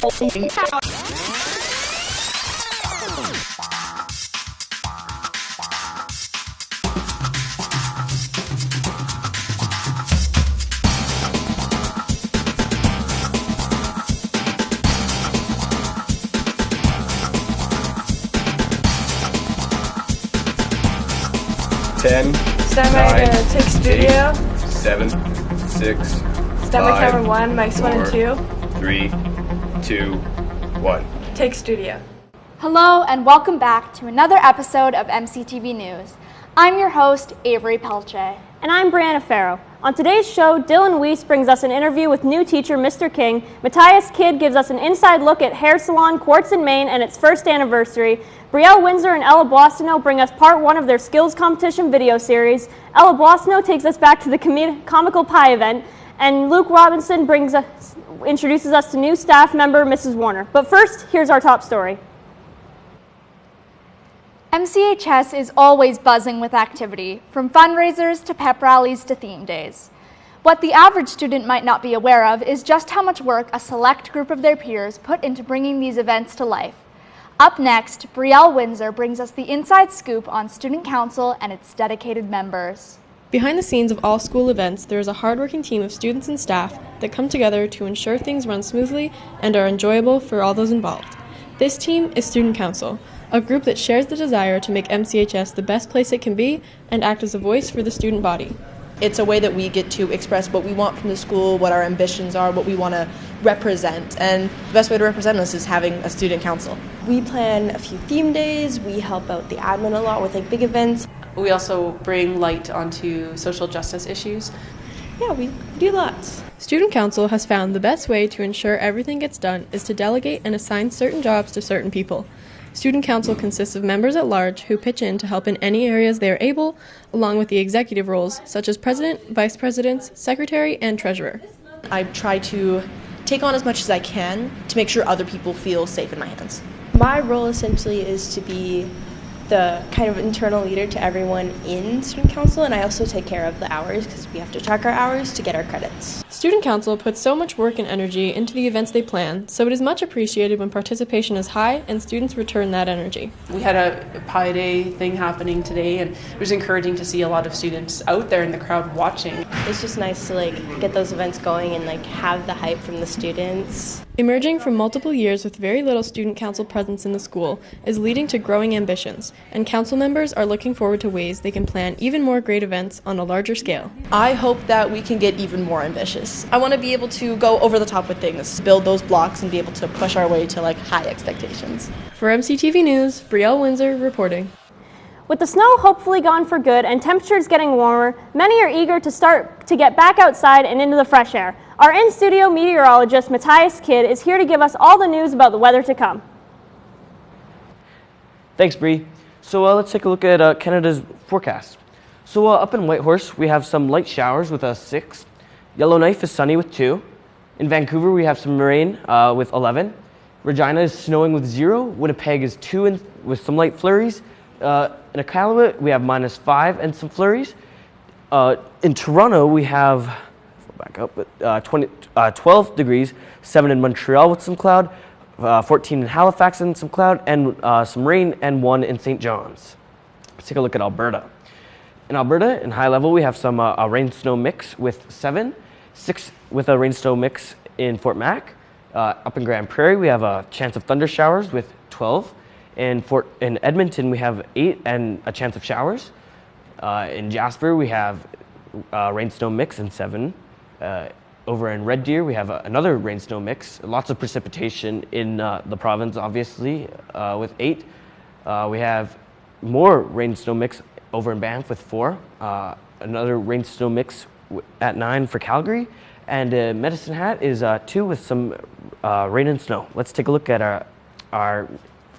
Ten, Standby to take studio. 7, 6, Standby 5, camera 1, mics 1 and 2. 3, 2, 1. Take studio. Hello and welcome back to another episode of MCTV News. I'm your host, Avery Pelletier. And I'm Brianna Farough. On today's show, Dylan Weiss brings us an interview with new teacher Mr. King, Matthias Kidd gives us an inside look at hair salon Quartz in Maine and its first anniversary, Winsor and Boissonneault bring us part 1 of their skills competition video series, Boissonneault takes us back to the comical pie event, and Luke Robinson introduces us to new staff member Mrs. Warner. But first, here's our top story. MCHS is always buzzing with activity, from fundraisers to pep rallies to theme days. What the average student might not be aware of is just how much work a select group of their peers put into bringing these events to life. Up next, Winsor brings us the inside scoop on Student Council and its dedicated members. Behind the scenes of all school events, there is a hardworking team of students and staff that come together to ensure things run smoothly and are enjoyable for all those involved. This team is Student Council, a group that shares the desire to make MCHS the best place it can be and act as a voice for the student body. It's a way that we get to express what we want from the school, what our ambitions are, what we want to represent. And the best way to represent us is having a student council. We plan a few theme days. We help out the admin a lot with big events. We also bring light onto social justice issues. Yeah, we do lots. Student Council has found the best way to ensure everything gets done is to delegate and assign certain jobs to certain people. Student Council consists of members at large who pitch in to help in any areas they are able, along with the executive roles such as president, vice presidents, secretary, and treasurer. I try to take on as much as I can to make sure other people feel safe in my hands. My role essentially is to be the kind of internal leader to everyone in Student Council, and I also take care of the hours because we have to track our hours to get our credits. Student Council puts so much work and energy into the events they plan, so it is much appreciated when participation is high and students return that energy. We had a Pi Day thing happening today, and it was encouraging to see a lot of students out there in the crowd watching. It's just nice to get those events going and have the hype from the students. Emerging from multiple years with very little student council presence in the school is leading to growing ambitions, and council members are looking forward to ways they can plan even more great events on a larger scale. I hope that we can get even more ambitious. I want to be able to go over the top with things, build those blocks, and be able to push our way to high expectations. For MCTV News, Winsor reporting. With the snow hopefully gone for good and temperatures getting warmer, many are eager to get back outside and into the fresh air. Our in-studio meteorologist, Matthias Kidd, is here to give us all the news about the weather to come. Thanks, Bree. So let's take a look at Canada's forecast. So up in Whitehorse, we have some light showers with a 6. Yellowknife is sunny with 2. In Vancouver, we have some rain with 11. Regina is snowing with 0. Winnipeg is 2 with some light flurries. In Iqaluit, we have -5 and some flurries. In Toronto, we have 12 degrees, 7 in Montreal with some cloud, 14 in Halifax and some cloud, and some rain, and 1 in St. John's. Let's take a look at Alberta. In Alberta, in high level, we have some rain-snow mix with 7, 6 with a rain-snow mix in Fort Mac. Up in Grand Prairie, we have a chance of thunder showers with 12. In Edmonton, we have 8 and a chance of showers. In Jasper, we have rain-snow mix and 7. Over in Red Deer, we have another rain-snow mix. Lots of precipitation in the province, obviously, with 8. We have more rain-snow mix over in Banff with 4. Another rain-snow mix at 9 for Calgary. And Medicine Hat is 2 with some rain and snow. Let's take a look at our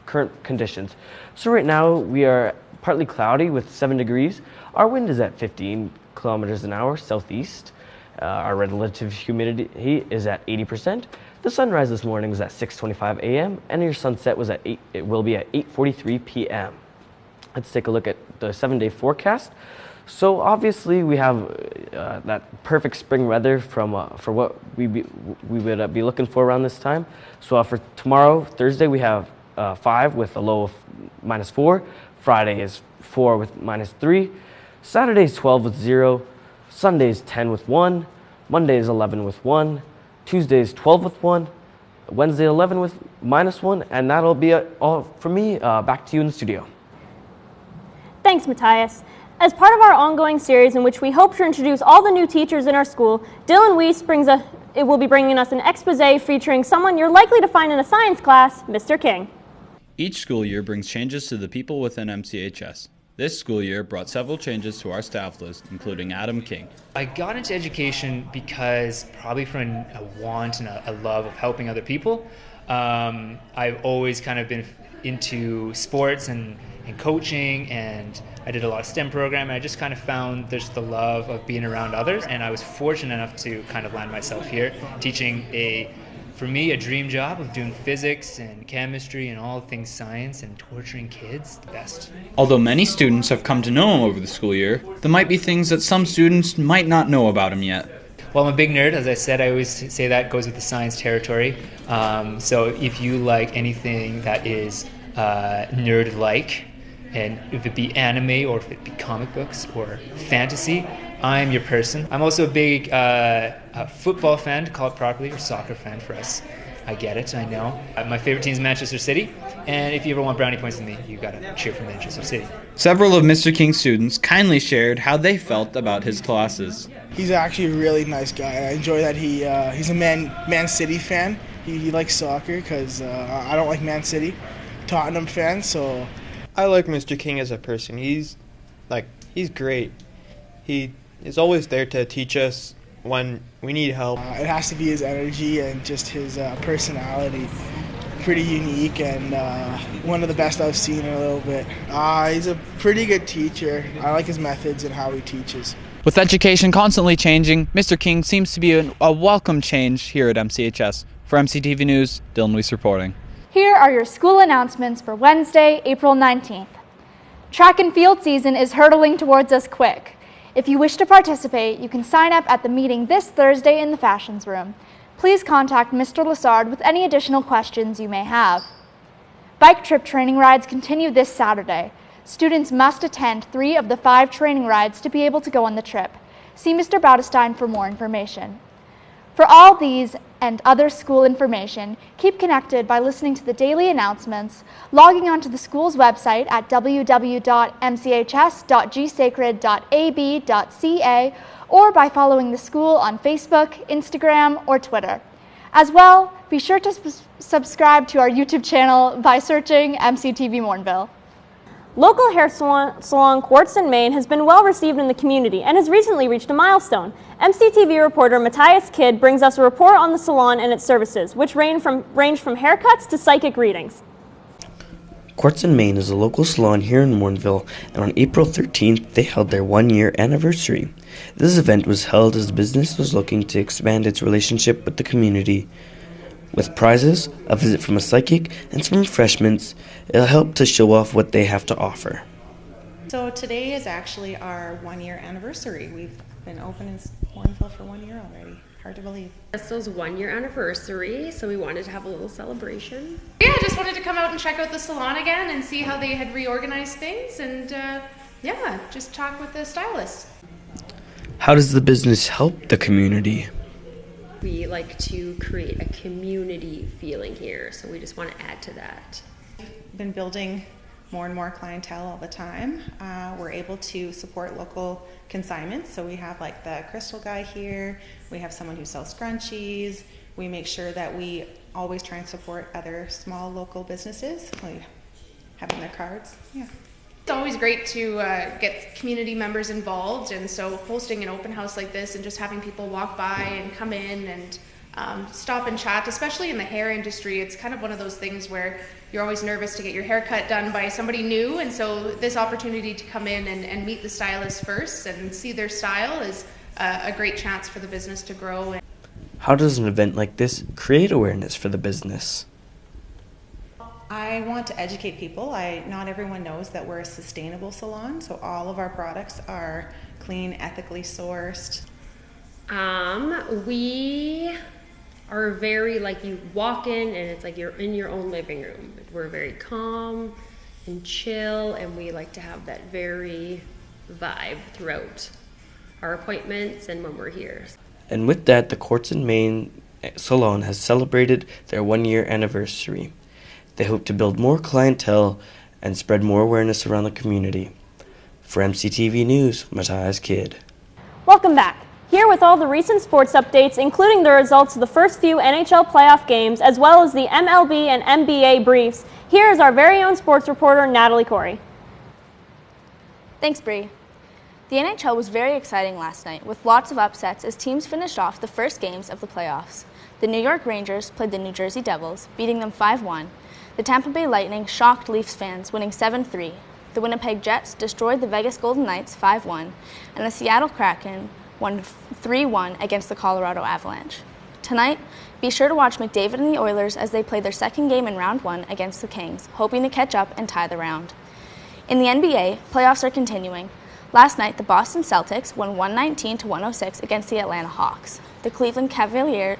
current conditions. So right now, we are partly cloudy with 7 degrees. Our wind is at 15 kilometers an hour southeast. Our relative humidity is at 80%. The sunrise this morning was at 6:25 a.m. and your sunset was at 8. It will be at 8:43 p.m. Let's take a look at the 7-day forecast. So obviously we have that perfect spring weather for what we would be looking for around this time. So for tomorrow, Thursday, we have 5 with a low of -4. Friday is 4 with -3. Saturday is 12 with 0. Sunday is 10 with 1. Monday is 11 with 1. Tuesday is 12 with 1. Wednesday 11 with -1. And that'll be all from me. Back to you in the studio. Thanks, Matthias. As part of our ongoing series in which we hope to introduce all the new teachers in our school, Dylan Weiss will be bringing us an exposé featuring someone you're likely to find in a science class, Mr. King. Each school year brings changes to the people within MCHS. This school year brought several changes to our staff list, including Adam King. I got into education because probably from a want and a love of helping other people. I've always kind of been into sports and coaching, and I did a lot of STEM program, and I just kind of found there's the love of being around others, and I was fortunate enough to kind of land myself here teaching for me, a dream job of doing physics and chemistry and all things science and torturing kids the best. Although many students have come to know him over the school year, there might be things that some students might not know about him yet. Well, I'm a big nerd, as I said. I always say that goes with the science territory. So if you like anything that is nerd-like, and if it be anime or if it be comic books or fantasy, I'm your person. I'm also a big football fan, to call it properly, or soccer fan for us. I get it, I know. My favorite team is Manchester City, and if you ever want brownie points with me, you gotta cheer for Manchester City. Several of Mr. King's students kindly shared how they felt about his classes. He's actually a really nice guy. I enjoy that he's a Man City fan. He likes soccer because I don't like Man City. Tottenham fan, so... I like Mr. King as a person. He's great. He is always there to teach us when we need help. It has to be his energy and just his personality. Pretty unique and one of the best I've seen in a little bit. He's a pretty good teacher. I like his methods and how he teaches. With education constantly changing, Mr. King seems to be a welcome change here at MCHS. For MCTV News, Dylan Weiss reporting. Here are your school announcements for Wednesday, April 19th. Track and field season is hurtling towards us quick. If you wish to participate, you can sign up at the meeting this Thursday in the Fashions Room. Please contact Mr. Lassard with any additional questions you may have. Bike trip training rides continue this Saturday. Students must attend 3 of the 5 training rides to be able to go on the trip. See Mr. Bautestein for more information. For all these and other school information, keep connected by listening to the daily announcements, logging onto the school's website at www.mchs.gsacred.ab.ca, or by following the school on Facebook, Instagram, or Twitter. As well, be sure to subscribe to our YouTube channel by searching MCTV Morinville. Local hair salon Quartz in Maine has been well received in the community and has recently reached a milestone. MCTV reporter Matthias Kidd brings us a report on the salon and its services, which range from haircuts to psychic readings. Quartz in Maine is a local salon here in Morinville, and on April 13th they held their 1-year anniversary. This event was held as the business was looking to expand its relationship with the community. With prizes, a visit from a psychic, and some refreshments, it'll help to show off what they have to offer. So today is actually our 1-year anniversary. We've been open in Morinville for 1 year already. Hard to believe. Crystal's 1-year anniversary, so we wanted to have a little celebration. Yeah, I just wanted to come out and check out the salon again and see how they had reorganized things, and yeah, just talk with the stylist. How does the business help the community? We like to create a community feeling here, so we just want to add to that. We've been building more and more clientele all the time. We're able to support local consignments, so we have like the crystal guy here, we have someone who sells scrunchies, we make sure that we always try and support other small local businesses, like having their cards. Yeah. It's always great to get community members involved, and so hosting an open house like this and just having people walk by and come in and stop and chat, especially in the hair industry. It's kind of one of those things where you're always nervous to get your haircut done by somebody new, and so this opportunity to come in and meet the stylist first and see their style is a great chance for the business to grow. How does an event like this create awareness for the business? I want to educate people. Not everyone knows that we're a sustainable salon, so all of our products are clean, ethically sourced. We are very, like, you walk in and it's like you're in your own living room. We're very calm and chill, and we like to have that very vibe throughout our appointments and when we're here. And with that, the Quartz in Maine salon has celebrated their 1-year anniversary. They hope to build more clientele and spread more awareness around the community. For MCTV News, Matthias Kidd. Welcome back. Here with all the recent sports updates, including the results of the first few NHL playoff games, as well as the MLB and NBA briefs, here is our very own sports reporter, Natalie Cory. Thanks, Bree. The NHL was very exciting last night, with lots of upsets as teams finished off the first games of the playoffs. The New York Rangers played the New Jersey Devils, beating them 5-1. The Tampa Bay Lightning shocked Leafs fans, winning 7-3. The Winnipeg Jets destroyed the Vegas Golden Knights 5-1, and the Seattle Kraken won 3-1 against the Colorado Avalanche. Tonight, be sure to watch McDavid and the Oilers as they play their second game in round 1 against the Kings, hoping to catch up and tie the round. In the NBA, playoffs are continuing. Last night, the Boston Celtics won 119-106 against the Atlanta Hawks. The Cleveland Cavaliers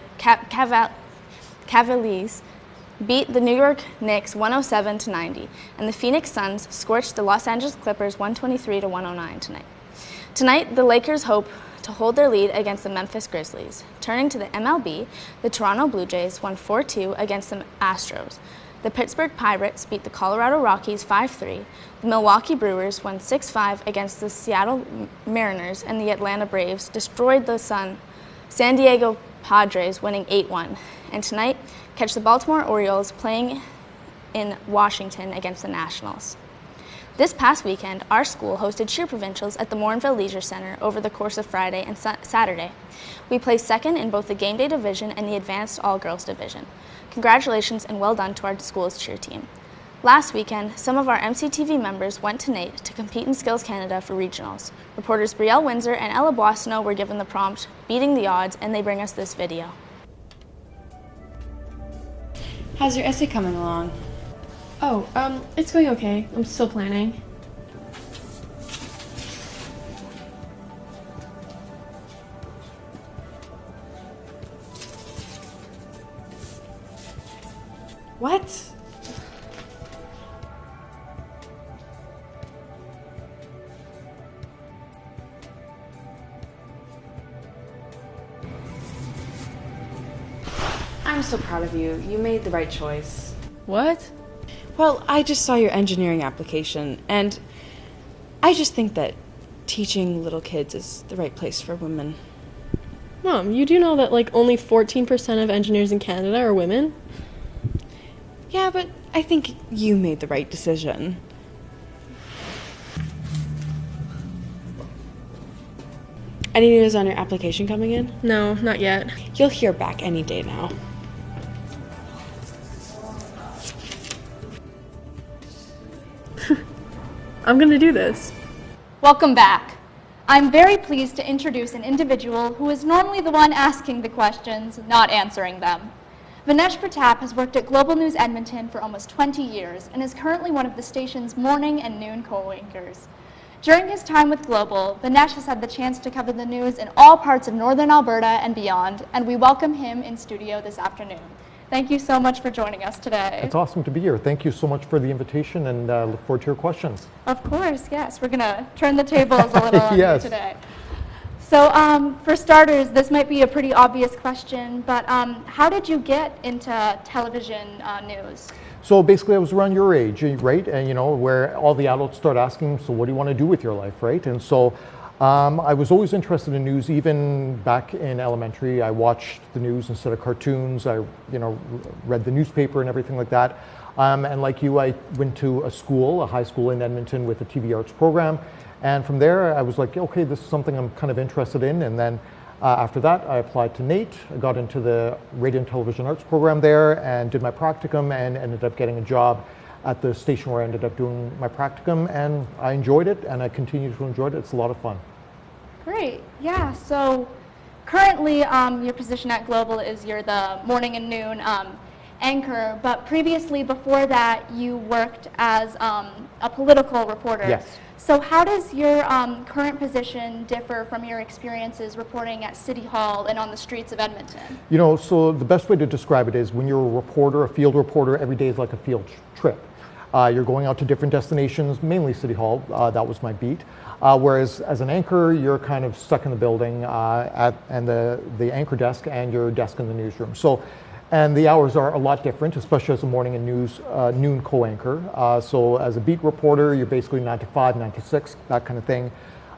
beat the New York Knicks 107-90, and the Phoenix Suns scorched the Los Angeles Clippers 123-109 tonight. Tonight, the Lakers hope to hold their lead against the Memphis Grizzlies. Turning to the MLB, the Toronto Blue Jays won 4-2 against the Astros. The Pittsburgh Pirates beat the Colorado Rockies 5-3. The Milwaukee Brewers won 6-5 against the Seattle Mariners, and the Atlanta Braves destroyed the San Diego Padres, winning 8-1. And tonight, catch the Baltimore Orioles playing in Washington against the Nationals. This past weekend, our school hosted cheer provincials at the Morinville Leisure Center over the course of Friday and Saturday. We placed second in both the game day division and the advanced all-girls division. Congratulations and well done to our school's cheer team. Last weekend, some of our MCTV members went to NAIT to compete in Skills Canada for regionals. Reporters Brielle Winsor and Ella Boissonneault were given the prompt, Beating the Odds, and they bring us this video. How's your essay coming along? Oh, it's going okay. I'm still planning. What? I'm so proud of you. You made the right choice. What? Well, I just saw your engineering application, and I just think that teaching little kids is the right place for women. Mom, you do know that like only 14% of engineers in Canada are women? Yeah, but I think you made the right decision. Any news on your application coming in? No, not yet. You'll hear back any day now. I'm gonna do this. Welcome back. I'm very pleased to introduce an individual who is normally the one asking the questions, not answering them. Pratap has worked at Global News Edmonton for almost 20 years and is currently one of the station's morning and noon co-anchors. During his time with Global, Vinesh has had the chance to cover the news in all parts of northern Alberta and beyond, and we welcome him in studio this afternoon. Thank you so much for joining us today. It's awesome to be here. Thank you so much for the invitation, and look forward to your questions. Of course, yes. We're going to turn the tables a little on Yes. you today. So for starters, this might be a pretty obvious question, but how did you get into television news? So basically, I was around your age, right? And you know, where all the adults start asking, so what do you want to do with your life, right? And so I was always interested in news. Even back in elementary, I watched the news instead of cartoons. I, read the newspaper and everything like that. And like you, I went to a high school in Edmonton with a TV arts program. And from there, I was like, okay, this is something I'm kind of interested in. And then after that, I applied to NAIT. I got into the radio and television arts program there and did my practicum and ended up getting a job at the station where I ended up doing my practicum, and I enjoyed it and I continue to enjoy it. It's a lot of fun. Great, yeah. So currently your position at Global is you're the morning and noon anchor, but previously, before that, you worked as a political reporter. Yes. So how does your current position differ from your experiences reporting at City Hall and on the streets of Edmonton? You know, so the best way to describe it is when you're a reporter, a field reporter, every day is like a field trip. You're going out to different destinations, mainly City Hall, that was my beat. Whereas as an anchor, you're kind of stuck in the building and the anchor desk and your desk in the newsroom. So, and the hours are a lot different, especially as a morning and noon co-anchor. So as a beat reporter, you're basically 9 to 5, 9 to 6, that kind of thing.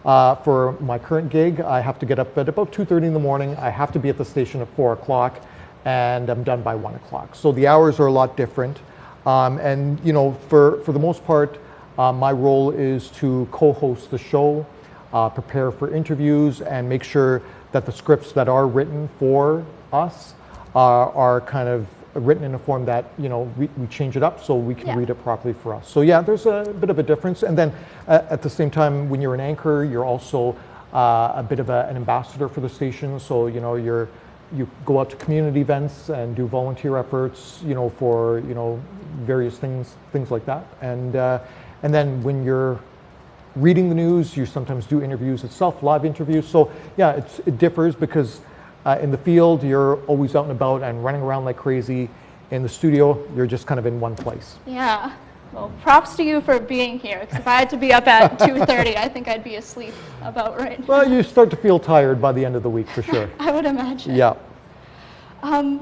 For my current gig, I have to get up at about 2:30 in the morning. I have to be at the station at 4 o'clock, and I'm done by 1 o'clock. So the hours are a lot different. And you know, for the most part, my role is to co-host the show, prepare for interviews, and make sure that the scripts that are written for us are kind of written in a form that, you know, we change it up so we can read it properly for us. So yeah, there's a bit of a difference. And then at the same time, when you're an anchor, you're also a bit of an ambassador for the station. So, you know, you go out to community events and do volunteer efforts, you know, for, you know, various things like that. And then when you're reading the news, you sometimes do interviews itself, live interviews. So yeah, it differs because in the field, you're always out and about and running around like crazy. In the studio, you're just kind of in one place. Yeah. Well, props to you for being here, because if I had to be up at 2:30, I think I'd be asleep about right now. Well, you start to feel tired by the end of the week, for sure. I would imagine. Yeah.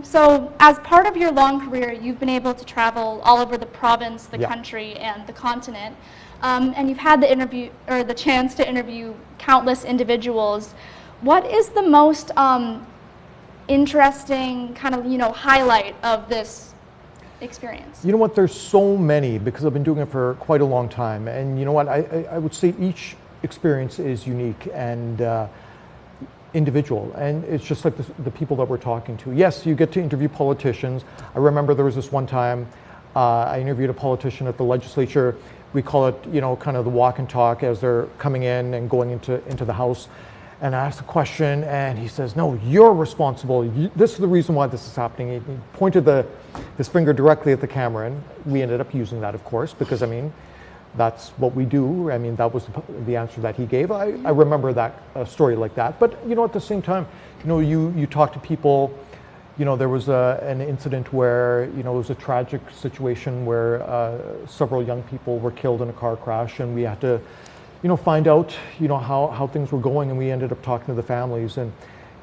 So as part of your long career, you've been able to travel all over the province, the country, and the continent. And you've had the chance to interview countless individuals. What is the most interesting kind of, you know, highlight of this experience? You know what, there's so many because I've been doing it for quite a long time. And you know what, I would say each experience is unique and individual. And it's just like the people that we're talking to. Yes, you get to interview politicians. I remember there was this one time I interviewed a politician at the legislature. We call it, you know, kind of the walk and talk as they're coming in and going into the House. And I asked a question, and he says, "No, you're responsible. This is the reason why this is happening." He pointed his finger directly at the camera, and we ended up using that, of course, because, I mean, that's what we do. I mean, that was the answer that he gave. I remember that story like that. But, you know, at the same time, you know, you talk to people. You know, there was an incident where, you know, it was a tragic situation where several young people were killed in a car crash, and we had to, you know, find out, you know, how things were going, and we ended up talking to the families. And,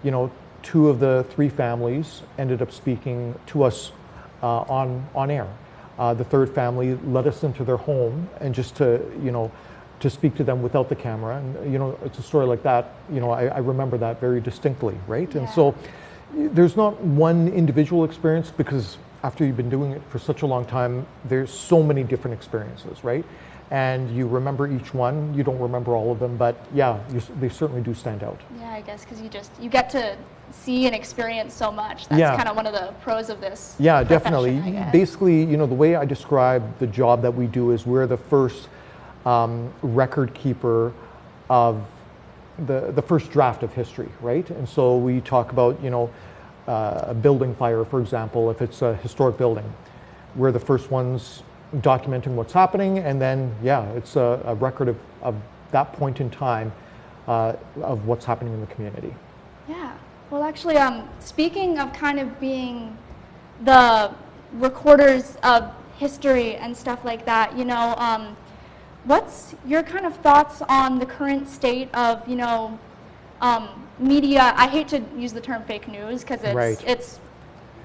you know, 2 of the 3 families ended up speaking to us on air. The 3rd family let us into their home and just to, you know, to speak to them without the camera. And, you know, it's a story like that, you know, I remember that very distinctly, right? Yeah. And so there's not one individual experience because after you've been doing it for such a long time, there's so many different experiences, right? And you remember each one. You don't remember all of them, but yeah, they certainly do stand out. Yeah, I guess because you get to see and experience so much. That's kind of one of the pros of this. Yeah, definitely. Basically, you know, the way I describe the job that we do is we're the first record keeper of the first draft of history, right? And so we talk about, you know, a building fire, for example, if it's a historic building. We're the first ones documenting what's happening, and then, yeah, it's a record of that point in time of what's happening in the community. Yeah. Well, actually, speaking of kind of being the recorders of history and stuff like that, you know, what's your kind of thoughts on the current state of, you know, media? I hate to use the term fake news because it's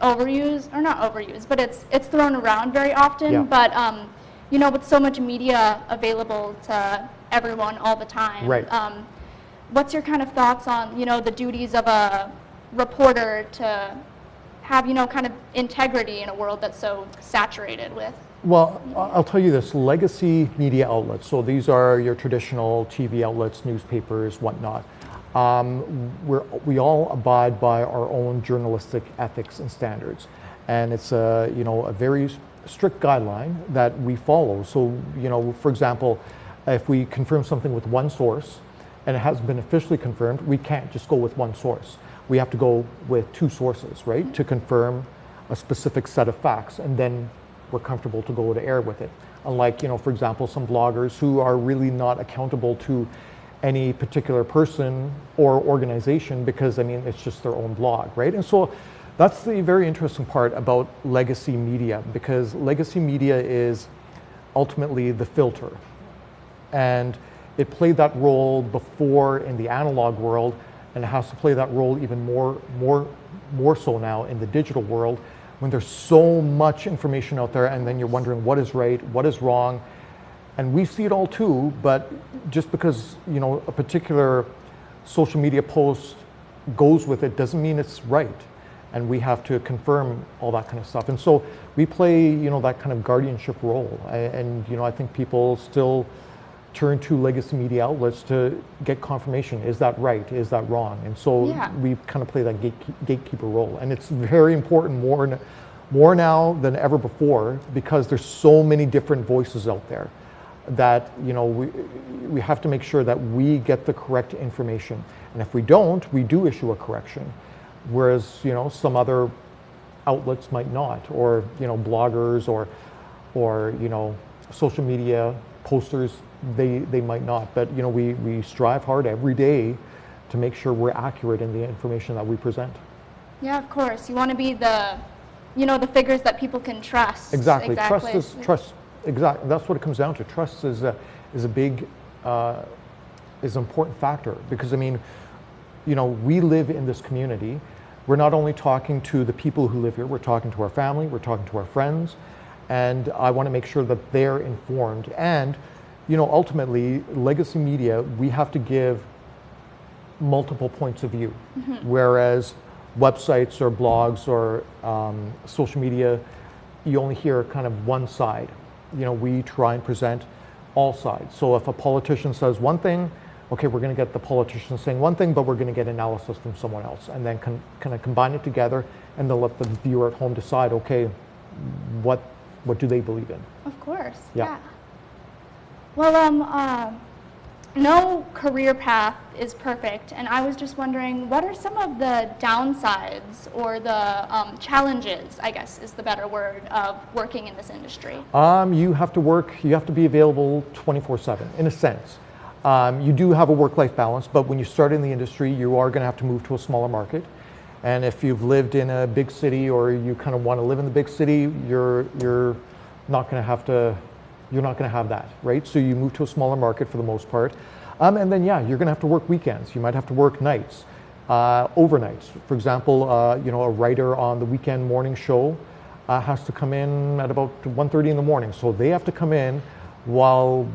overused, or not overused, but it's thrown around very often. Yeah. But you know, with so much media available to everyone all the time, right. What's your kind of thoughts on, you know, the duties of a reporter to have, you know, kind of integrity in a world that's so saturated with? Well, I'll tell you this, legacy media outlets, so these are your traditional TV outlets, newspapers, whatnot. We all abide by our own journalistic ethics and standards. And it's a, you know, a very strict guideline that we follow. So, you know, for example, if we confirm something with one source and it hasn't been officially confirmed, we can't just go with one source. We have to go with 2 sources, right, to confirm a specific set of facts, and then we're comfortable to go to air with it. Unlike, for example, some bloggers who are really not accountable to any particular person or organization because, it's just their own blog, right? And so that's the very interesting part about legacy media, because legacy media is ultimately the filter. And it played that role before in the analog world, and it has to play that role even more so now in the digital world, when there's so much information out there, and then you're wondering what is right, what is wrong. And we see it all too, but just because a particular social media post goes with it doesn't mean it's right. And we have to confirm all that kind of stuff. And so we play, that kind of guardianship role. And I think people still turn to legacy media outlets to get confirmation. Is that right? Is that wrong? And so we kind of play that gatekeeper role. And it's very important more now than ever before, because there's so many different voices out there that we have to make sure that we get the correct information. And if we don't, we do issue a correction. Whereas some other outlets might not, or bloggers or social media posters, they might not. But we strive hard every day to make sure we're accurate in the information that we present. Yeah, of course. You want to be the figures that people can trust. Exactly. Trust. Exactly. That's what it comes down to. Trust is a big is an important factor, because we live in this community. We're not only talking to the people who live here, we're talking to our family, we're talking to our friends, and I want to make sure that they're informed. And ultimately, legacy media, we have to give multiple points of view, whereas websites or blogs or social media, you only hear kind of one side. We try and present all sides. So if a politician says one thing, okay, we're going to get the politician saying one thing, but we're going to get analysis from someone else, and then kind of combine it together, and then let the viewer at home decide, okay, what do they believe in? Of course, yeah. Well, no career path is perfect, and I was just wondering, what are some of the downsides or the challenges, I guess is the better word, of working in this industry? You have to be available 24/7, in a sense. You do have a work-life balance, but when you start in the industry, you are going to have to move to a smaller market. And if you've lived in a big city, or you kind of want to live in the big city, you're not going to have that, right? So you move to a smaller market for the most part. And then, you're going to have to work weekends. You might have to work nights, overnights. For example, a writer on the weekend morning show has to come in at about 1:30 in the morning. So they have to come in while,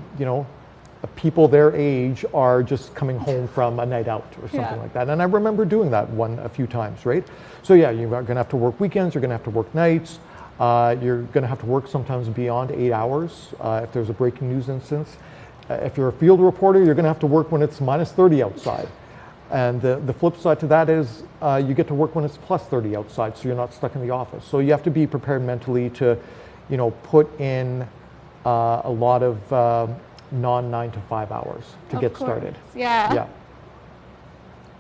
people their age are just coming home from a night out or something like that. And I remember doing that a few times, right? So you're going to have to work weekends, you're going to have to work nights, you're going to have to work sometimes beyond 8 hours if there's a breaking news instance. If you're a field reporter, you're going to have to work when it's -30 outside. And the flip side to that is you get to work when it's +30 outside, so you're not stuck in the office. So you have to be prepared mentally to, put in a lot of non-9 to 5 hours to get started. Yeah.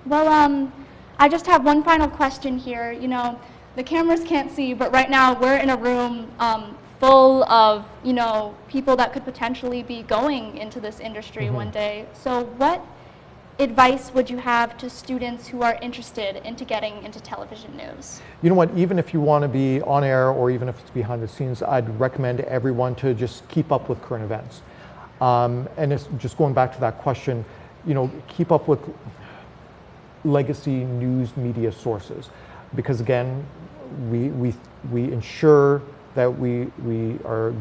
Well, I just have one final question here. The cameras can't see, but right now we're in a room full of, people that could potentially be going into this industry one day. So what advice would you have to students who are interested into getting into television news? You know what, even if you want to be on air, or even if it's behind the scenes, I'd recommend everyone to just keep up with current events. And it's just going back to that question, keep up with legacy news media sources, because again, we ensure that we are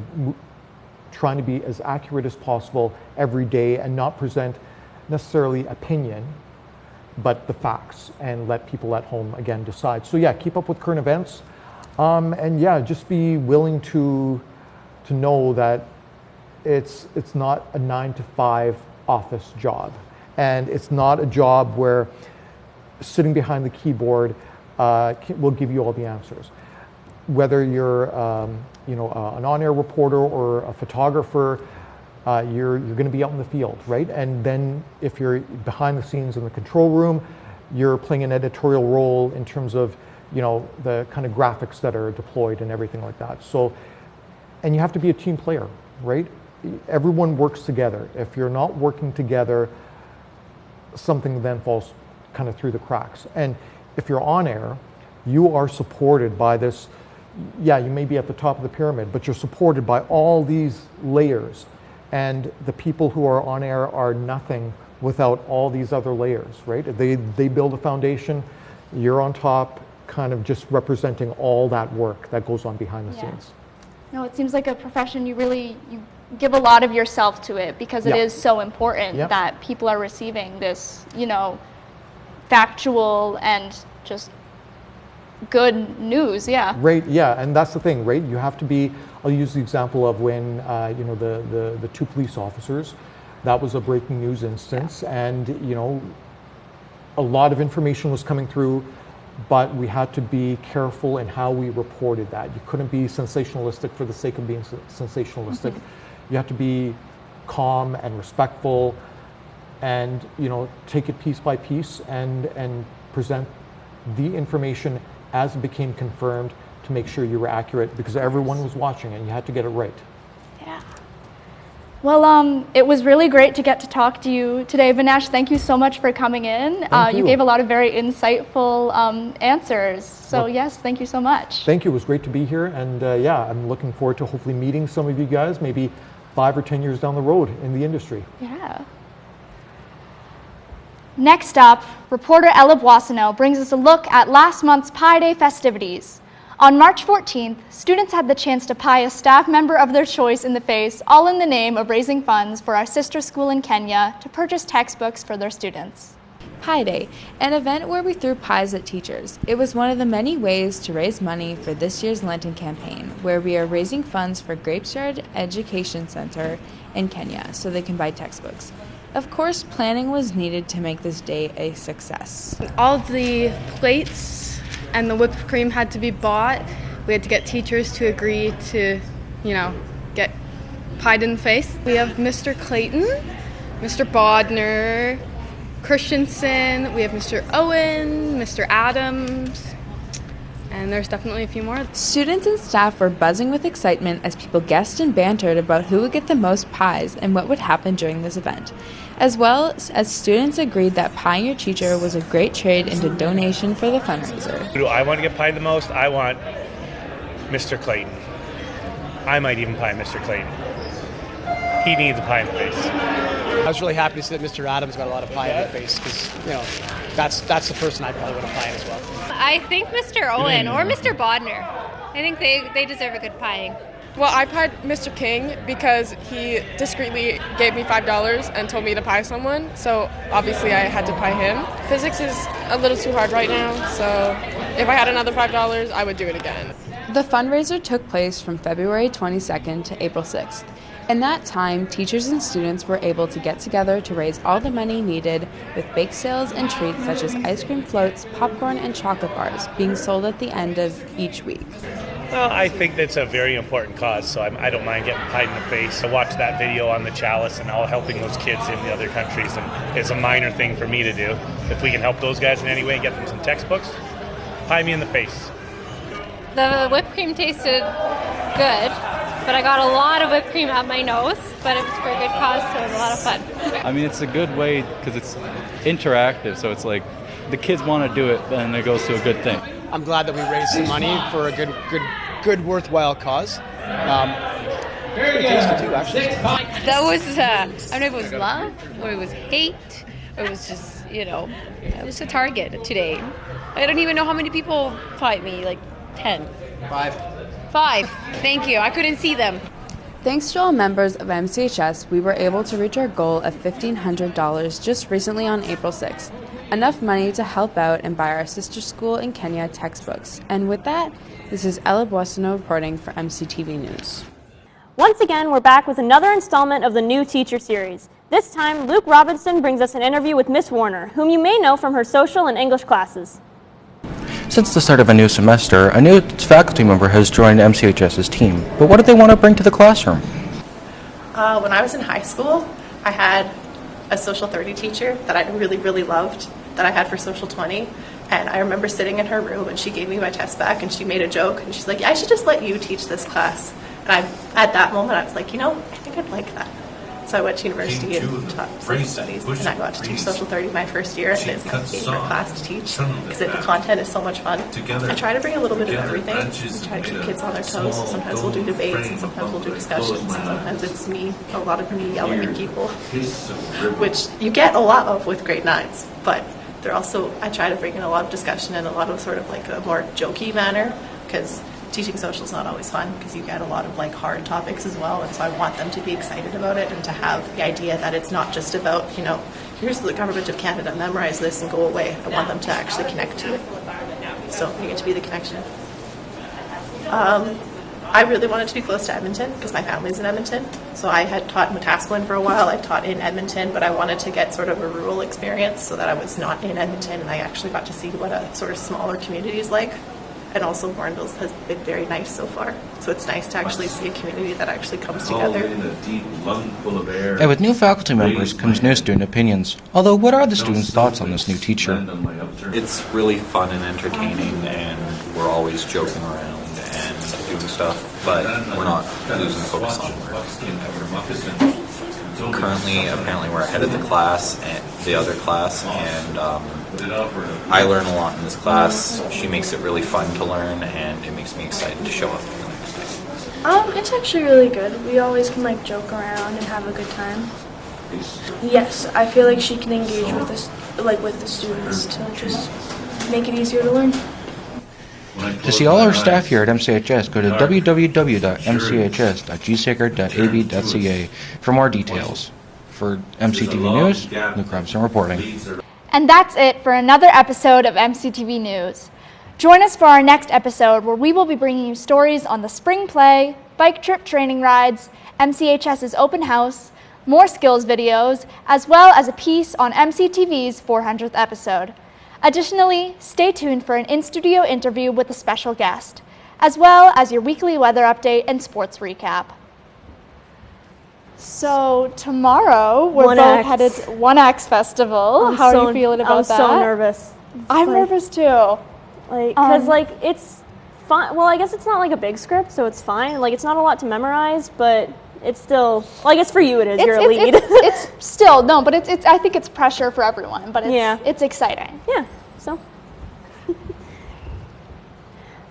trying to be as accurate as possible every day, and not present necessarily opinion, but the facts, and let people at home again decide. So keep up with current events, and just be willing to know that it's not a 9 to 5 office job, and it's not a job where sitting behind the keyboard will give you all the answers. Whether you're an on-air reporter or a photographer, you're going to be out in the field, right? And then if you're behind the scenes in the control room, you're playing an editorial role in terms of the kind of graphics that are deployed and everything like that. So, and you have to be a team player, right? Everyone works together. If you're not working together, something then falls kind of through the cracks. And if you're on air, you are supported by this, you may be at the top of the pyramid, but you're supported by all these layers. And the people who are on air are nothing without all these other layers, right? They build a foundation, you're on top, kind of just representing all that work that goes on behind the scenes. No, it seems like a profession you give a lot of yourself to it, because it is so important that people are receiving this, factual and just good news, Right, and that's the thing, right? You have to be, I'll use the example of when, the 2 police officers, that was a breaking news instance, and, a lot of information was coming through, but we had to be careful in how we reported that. You couldn't be sensationalistic for the sake of being sensationalistic. You have to be calm and respectful, and take it piece by piece and present the information as it became confirmed to make sure you were accurate, because everyone was watching and you had to get it right. Well, it was really great to get to talk to you today, Vinesh. Thank you so much for coming in. You gave a lot of very insightful answers. So yes, thank you so much. Thank you. It was great to be here, and I'm looking forward to hopefully meeting some of you guys, maybe 5 or 10 years down the road in the industry. Next up, reporter Ella Boissonneault brings us a look at last month's Pi Day festivities. On March 14th, students had the chance to pie a staff member of their choice in the face, all in the name of raising funds for our sister school in Kenya to purchase textbooks for their students. Pi Day, an event where we threw pies at teachers. It was one of the many ways to raise money for this year's Lenten campaign, where we are raising funds for Grapeshard Education Center in Kenya so they can buy textbooks. Of course, planning was needed to make this day a success. All the plates and the whipped cream had to be bought. We had to get teachers to agree to, get pied in the face. We have Mr. Clayton, Mr. Bodner, Christensen, we have Mr. Owen, Mr. Adams, and there's definitely a few more. Students and staff were buzzing with excitement as people guessed and bantered about who would get the most pies and what would happen during this event. As well as students agreed that pieing your teacher was a great trade into donation for the fundraiser. Who do I want to get pied the most? I want Mr. Clayton. I might even pie Mr. Clayton. He needs a pie in the face. I was really happy to see that Mr. Adams got a lot of pie in the face, because that's the person I probably would have pied as well. I think Mr. Owen or Mr. Bodner. I think they deserve a good pieing. Well, I pied Mr. King because he discreetly gave me $5 and told me to pie someone, so obviously I had to pie him. Physics is a little too hard right now, so if I had another $5, I would do it again. The fundraiser took place from February 22nd to April 6th. In that time, teachers and students were able to get together to raise all the money needed, with bake sales and treats such as ice cream floats, popcorn, and chocolate bars being sold at the end of each week. Well, I think that's a very important cause, so I don't mind getting pied in the face. I watched that video on the chalice and all helping those kids in the other countries, and it's a minor thing for me to do. If we can help those guys in any way and get them some textbooks, pie me in the face. The whipped cream tasted good, but I got a lot of whipped cream up my nose, but it was for a good cause, so it was a lot of fun. I mean, it's a good way because it's interactive, so it's like the kids want to do it, then it goes to a good thing. I'm glad that we raised some money for a good worthwhile cause. Very tasty too, actually. That was, I don't know if it was love or it was hate or it was just, it was a target today. I don't even know how many people fight me, like 10. 5. Thank you. I couldn't see them. Thanks to all members of MCHS, we were able to reach our goal of $1,500 just recently on April 6th. Enough money to help out and buy our sister school in Kenya textbooks. And with that, this is Ella Boissonneault reporting for MCTV News. Once again, we're back with another installment of the New Teacher Series. This time, Luke Robinson brings us an interview with Miss Warner, whom you may know from her social and English classes. Since the start of a new semester, a new faculty member has joined MCHS's team. But what do they want to bring to the classroom? When I was in high school, I had a Social 30 teacher that I really, really loved, that I had for Social 20. And I remember sitting in her room and she gave me my test back and she made a joke and she's like, I should just let you teach this class. And at that moment I was like, I think I'd like that. So I went to university and taught social studies, and I got to teach social 30 my first year, and it's my favorite class to teach because the content is so much fun. I try to bring a little bit of everything. I try to keep kids on their toes. So sometimes we'll do debates, and sometimes we'll do discussions, and sometimes it's a lot of me yelling at people, which you get a lot of with grade 9s, but I try to bring in a lot of discussion and a lot of sort of like a more jokey manner, because teaching social is not always fun because you get a lot of like hard topics as well, and so I want them to be excited about it and to have the idea that it's not just about, here's the government of Canada, memorize this and go away. I want them to actually connect to it. So I get to be the connection. I really wanted to be close to Edmonton because my family's in Edmonton. So I had taught in Wetaskiwin for a while. I taught in Edmonton, but I wanted to get sort of a rural experience so that I was not in Edmonton and I actually got to see what a sort of smaller community is like. And also Morinville has been very nice so far. So it's nice to actually see a community that actually comes together. And with new faculty members comes new student opinions. Although, what are the students' thoughts on this new teacher? It's really fun and entertaining, and we're always joking around and doing stuff, but we're not losing focus on work. Currently, apparently we're ahead of the class, and the other class, and I learn a lot in this class. She makes it really fun to learn, and it makes me excited to show up for the next day. It's actually really good. We always can joke around and have a good time. Yes, I feel like she can engage with us, with the students, to just make it easier to learn. To see all our staff here at MCHS, go to www.mchs.gsacred.ab.ca for more details. For MCTV News, Luke Robinson reporting. And that's it for another episode of MCTV News. Join us for our next episode where we will be bringing you stories on the spring play, bike trip training rides, MCHS's open house, more skills videos, as well as a piece on MCTV's 400th episode. Additionally, stay tuned for an in-studio interview with a special guest, as well as your weekly weather update and sports recap. So tomorrow we're both headed to 1X Festival. How are you feeling about that? I'm so nervous. I'm nervous too. Because it's fun. Well, I guess it's not a big script, so it's fine. It's not a lot to memorize, but it's still, I guess for you it is. You're a lead. It's still, no, but it's. I think it's pressure for everyone, but it's exciting. Yeah, so.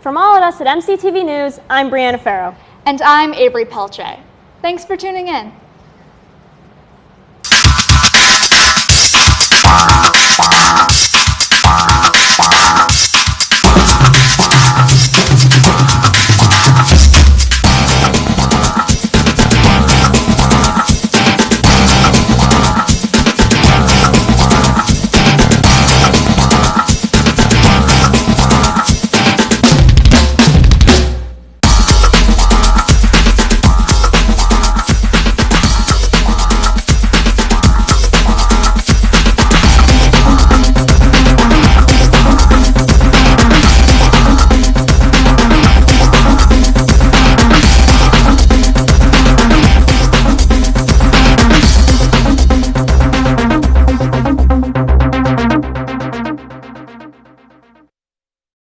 From all of us at MCTV News, I'm Brianna Farough. And I'm Avery Pelletier. Thanks for tuning in.